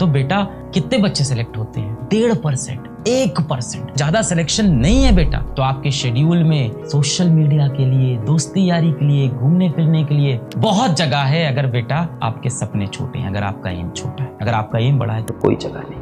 तो बेटा कितने बच्चे सेलेक्ट होते हैं? 1.5%, 1%। ज्यादा सिलेक्शन नहीं है बेटा। तो आपके शेड्यूल में सोशल मीडिया के लिए, दोस्ती यारी के लिए, घूमने फिरने के लिए बहुत जगह है, अगर बेटा आपके सपने छोटे हैं, अगर आपका एम छोटा है। अगर आपका एम बड़ा है तो कोई जगह नहीं।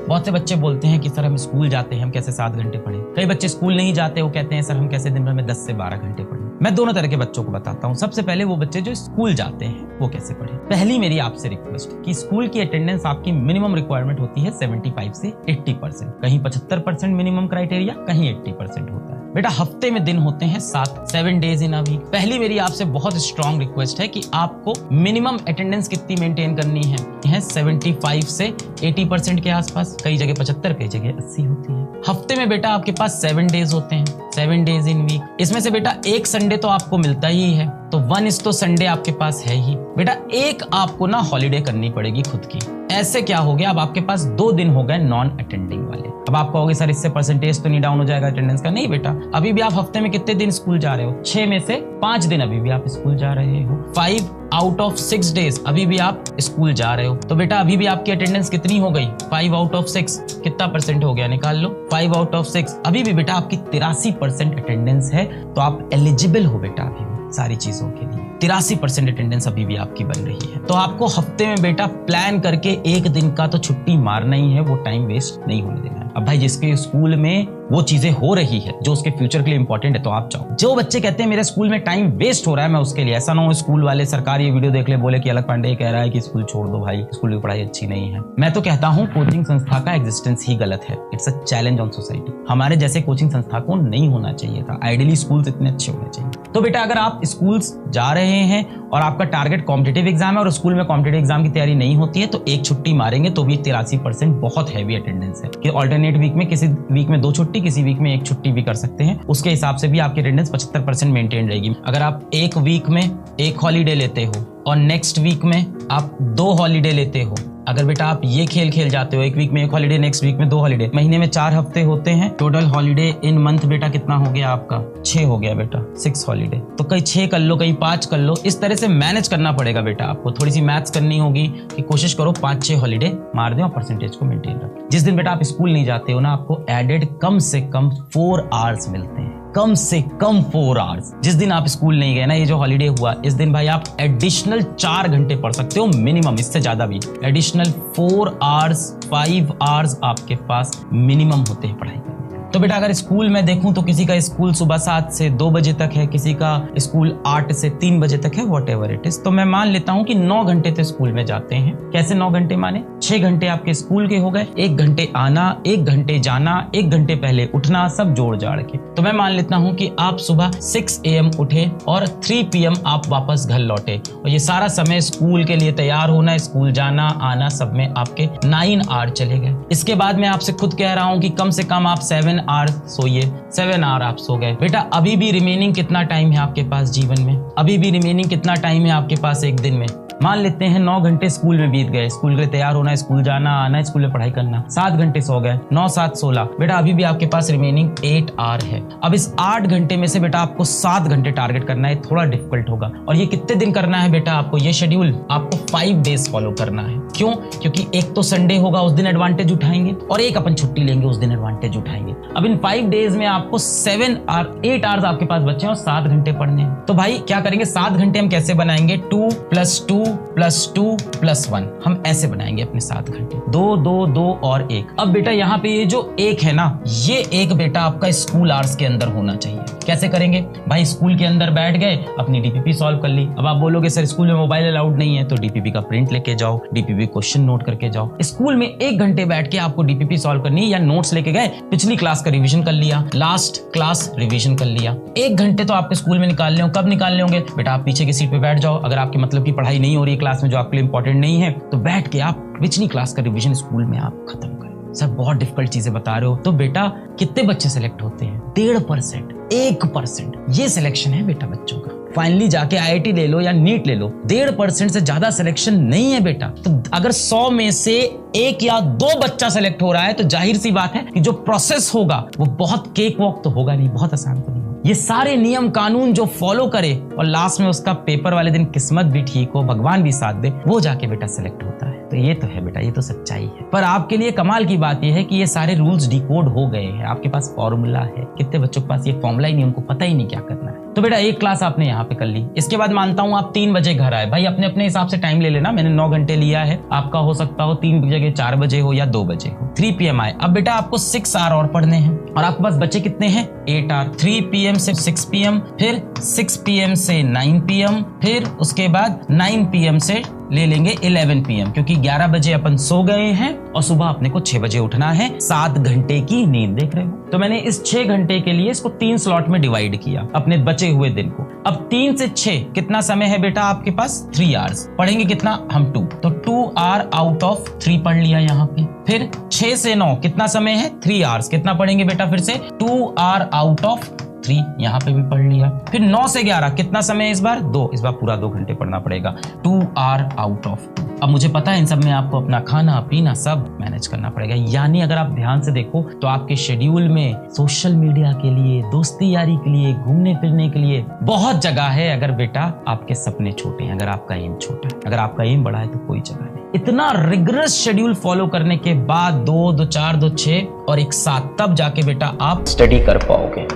बहुत से बच्चे बोलते हैं कि सर हम स्कूल जाते हैं, हम कैसे 7 घंटे पढ़ें। कई बच्चे स्कूल नहीं जाते, वो कहते हैं सर हम कैसे दिन भर में 10 से 12 घंटे पढ़ें। मैं दोनों तरह के बच्चों को बताता हूँ। सबसे पहले वो बच्चे जो स्कूल जाते हैं वो कैसे पढ़ें। पहली मेरी आपसे रिक्वेस्ट कि स्कूल की अटेंडेंस आपकी मिनिमम रिक्वायरमेंट होती है 75 से 80%। कहीं 75% मिनिमम क्राइटेरिया, कहीं 80% होता है। बेटा हफ्ते में दिन होते हैं 7 डेज इन अ वीक। पहली मेरी आपसे बहुत स्ट्रॉन्ग रिक्वेस्ट है कि आपको मिनिमम अटेंडेंस कितनी मेंटेन करनी है 75 से 80% के आसपास। कई जगह 75, कई जगह 80 होती है। हफ्ते में बेटा आपके पास 7 डेज होते हैं, 7 डेज इन वीक। इसमें से बेटा एक संडे तो आपको मिलता ही है, तो 1 तो संडे आपके पास है ही। बेटा एक आपको ना हॉलीडे करनी पड़ेगी खुद की। ऐसे क्या हो गया, अब आपके पास 2 दिन हो गए नॉन अटेंडिंग वाले। अब आप कहोगे सर इससे परसेंटेज तो नहीं डाउन हो जाएगा अटेंडेंस का? नहीं बेटा, अभी भी आप हफ्ते में कितने दिन स्कूल जा रहे हो? 6 में से 5 दिन अभी भी आप स्कूल जा रहे हो। 5 आउट ऑफ 6 डेज अभी भी आप स्कूल जा रहे हो। तो बेटा अभी भी आपकी अटेंडेंस कितनी हो गई? 5 आउट ऑफ 6 कितना परसेंट हो गया? निकाल लो। 5 आउट ऑफ 6 अभी भी बेटा आपकी 83% अटेंडेंस है। तो आप एलिजिबल हो बेटा अभी भी सारी चीजों के लिए। 83% अटेंडेंस अभी भी आपकी बन रही है। तो आपको हफ्ते में बेटा प्लान करके एक दिन का तो छुट्टी मारना ही है, वो टाइम वेस्ट नहीं होने देना है। अब भाई जिसके स्कूल में वो चीजें हो रही है जो उसके फ्यूचर के लिए इंपॉर्टेंट है, तो आप जाओ। जो बच्चे कहते हैं मेरे स्कूल में टाइम वेस्ट हो रहा है, मैं उसके लिए, ऐसा ना हो स्कूल वाले सरकार ये वीडियो देख ले बोले कि अलग पांडे कह रहा है कि स्कूल छोड़ दो भाई, स्कूल की पढ़ाई अच्छी नहीं है। मैं तो कहता हूँ कोचिंग संस्था का एग्जिस्टेंस ही गलत है। It's a challenge on society. हमारे जैसे कोचिंग संस्था को नहीं होना चाहिए था। आइडियली स्कूल्स इतने अच्छे होने चाहिए। तो बेटा अगर आप स्कूल्स जा रहे हैं और आपका टारगेट कॉम्पिटिटिव एग्जाम है और स्कूल में कॉम्पिटिटिव एग्जाम की तैयारी नहीं होती है, तो एक छुट्टी मारेंगे तो भी 83% बहुत हैवी अटेंडेंस है। कि ऑल्टरनेट वीक में, किसी वीक में 2 छुट्टी, किसी वीक में 1 छुट्टी भी कर सकते हैं। उसके हिसाब से भी आपकी अटेंडेंस 75% मेंटेन रहेगी। अगर आप एक वीक में 1 हॉलीडे लेते हो और नेक्स्ट वीक में आप 2 हॉलीडे लेते हो, अगर बेटा आप ये खेल जाते हो, एक वीक में 1 हॉलीडे, नेक्स्ट वीक में 2 हॉलीडे, महीने में 4 हफ्ते होते हैं। टोटल हॉलीडे इन मंथ बेटा कितना हो गया आपका? 6 हो गया बेटा, 6 हॉलीडे। तो कहीं 6 कर लो, कहीं 5 कर लो। इस तरह से मैनेज करना पड़ेगा बेटा आपको। थोड़ी सी मैथ्स करनी होगी कि कोशिश करो 5-6 हॉलीडे मार दें और परसेंटेज को मेंटेन रखें। जिस दिन बेटा आप स्कूल नहीं जाते हो ना, आपको एडेड कम से कम 4 आवर्स मिलते हैं, कम से कम 4 आवर्स। जिस दिन आप स्कूल नहीं गए ना, ये जो हॉलीडे हुआ, इस दिन भाई आप एडिशनल 4 घंटे पढ़ सकते हो मिनिमम, इससे ज्यादा भी। एडिशनल 4 आवर्स, 5 आवर्स आपके पास मिनिमम होते हैं पढ़ाई करने। तो बेटा अगर स्कूल में देखूं तो किसी का स्कूल सुबह 7 से 2 बजे तक है, किसी का स्कूल 8 से 3 बजे तक है, वॉट एवर इट इज। तो मैं मान लेता हूं कि 9 घंटे तो स्कूल में जाते हैं। कैसे 9 घंटे माने? 6 घंटे आपके स्कूल के हो गए, 1 घंटे आना, 1 घंटे जाना, 1 घंटे पहले उठना, सब जोड़ जाड़ के। तो मैं मान लेता हूं कि आप सुबह 6 AM उठे और 3 PM आप वापस घर लौटे, और ये सारा समय स्कूल के लिए तैयार होना, स्कूल जाना आना, सब में आपके 9 आवर चले गए। इसके बाद मैं आपसे खुद कह रहा हूं कि कम से कम आप 7 आवर सोइए। 7 आवर आप सो गए। बेटा अभी भी रिमेनिंग कितना टाइम है आपके पास जीवन में? अभी भी रिमेनिंग कितना टाइम है आपके पास एक दिन में? मान लेते हैं 9 घंटे स्कूल में बीत गए, स्कूल के लिए तैयार होना, स्कूल जाना आना, स्कूल में पढ़ाई करना। 7 घंटे सो गए, 9 7 16। बेटा अभी भी आपके पास रिमेनिंग 8 आवर है। अब इस 8 घंटे में से बेटा आपको 7 घंटे टारगेट करना है। थोड़ा डिफिकल्ट होगा, और ये कितने दिन करना है बेटा आपको? ये शेड्यूल आपको 5 डेज फॉलो करना है। क्यों? क्योंकि एक तो संडे होगा, उस दिन एडवांटेज उठाएंगे, और एक अपन छुट्टी लेंगे, उस दिन एडवांटेज उठाएंगे। अब इन 5 डेज में आपको 8 आवर्स आपके पास बचे हैं और 7 घंटे पढ़ने हैं। तो भाई क्या करेंगे? 7 घंटे हम कैसे बनाएंगे? 2 + 2 + 2 + 1, हम ऐसे बनाएंगे अपने 7 घंटे। 2 2 2 और 1। अब बेटा यहाँ पे ये जो 1 है ना, ये 1 बेटा आपका स्कूल आवर्स के अंदर होना चाहिए। कैसे करेंगे भाई? स्कूल के अंदर बैठ गए, अपनी डीपीपी सॉल्व कर ली। अब आप बोलोगे सर स्कूल में मोबाइल अलाउड नहीं है, तो डीपीपी का प्रिंट लेके जाओ, डीपीपी क्वेश्चन नोट करके जाओ। स्कूल में 1 घंटे बैठ के आपको डीपीपी सॉल्व करनी है, या नोट्स लेके गए, पिछली क्लास का रिवीजन कर लिया, लास्ट क्लास रिवीजन कर लिया। 1 घंटे तो आपके स्कूल में निकालने हो। कब निकालने होंगे? बेटा आप पीछे की सीट पे बैठ जाओ। अगर आपके मतलब की पढ़ाई नहीं हो रही है क्लास में, जो आपके लिए इंपॉर्टेंट नहीं है, तो बैठ के आप पिछली क्लास का रिवीजन स्कूल में आप खत्म करें। सर बहुत डिफिकल्ट चीजें बता रहे हो। तो बेटा कितने बच्चे सेलेक्ट होते हैं? 1.5%, 1%। ये सिलेक्शन है बेटा बच्चों का। फाइनली जाके IIT ले लो या नीट ले लो, 1.5% से ज्यादा सिलेक्शन नहीं है बेटा। तो अगर 100 में से 1 या 2 बच्चा सेलेक्ट हो रहा है, तो जाहिर सी बात है कि जो प्रोसेस होगा वो बहुत केक वॉक तो होगा नहीं, बहुत आसान तो नहीं। ये सारे नियम कानून जो फॉलो करे और लास्ट में उसका पेपर वाले दिन किस्मत भी ठीक हो, भगवान भी साथ दे, वो जाके बेटा सिलेक्ट होता है। तो ये तो है बेटा, ये तो सच्चाई है। पर आपके लिए कमाल की बात ये है कि ये सारे रूल्स डिकोड हो गए हैं, आपके पास फॉर्मूला है। कितने बच्चों के पास ये फॉर्मूला ही नहीं, उनको पता ही नहीं क्या करना है। तो बेटा एक क्लास आपने यहाँ पे कर ली, इसके बाद मानता हूँ आप 3 बजे घर आए। भाई अपने अपने हिसाब से टाइम ले लेना, मैंने 9 घंटे लिया है, आपका हो सकता हो 3 बजे 4 बजे हो या 2 बजे हो। 3 PM आए, अब बेटा आपको 6 आवर और पढ़ने हैं और आपके पास बच्चे कितने हैं 8 आवर। 3 PM से 6 PM, फिर 6 PM से 9 PM, फिर उसके बाद 9 PM से ले लेंगे 11 PM, क्योंकि 11 बजे अपन सो गए हैं और सुबह अपने को 6 बजे उठना है। 7 घंटे की नींद, देख रहे हो। तो मैंने इस 6 घंटे के लिए इसको 3 स्लॉट में डिवाइड किया अपने बचे हुए दिन को। अब 3 से 6 कितना समय है बेटा आपके पास 3 आवर्स। पढ़ेंगे कितना हम 2, तो 2 आवर आउट ऑफ 3 पढ़ लिया यहाँ पे। फिर 6 से 9 कितना समय है 3 आवर्स, कितना पढ़ेंगे बेटा फिर से 2 आवर आउट ऑफ 3, यहाँ पे भी पढ़ लिया। फिर 9 से 11 कितना समय है इस बार 2, इस बार पूरा 2 घंटे पढ़ना पड़ेगा, 2 आवर आउट ऑफ 2। अब मुझे पता है इन सब में आपको अपना खाना पीना सब मैनेज करना पड़ेगा, यानी अगर आप ध्यान से देखो तो आपके शेड्यूल में सोशल मीडिया के लिए, दोस्ती यारी के लिए, घूमने फिरने के लिए बहुत जगह है। अगर बेटा आपके सपने छोटे हैं, अगर आपका एम छोटा है, अगर आपका एम बड़ा है तो कोई जगह नहीं। इतना रिगरस शेड्यूल फॉलो करने के बाद 2, 2, 4, 2, 6 और एक साथ, तब जाके बेटा आप स्टडी कर पाओगे।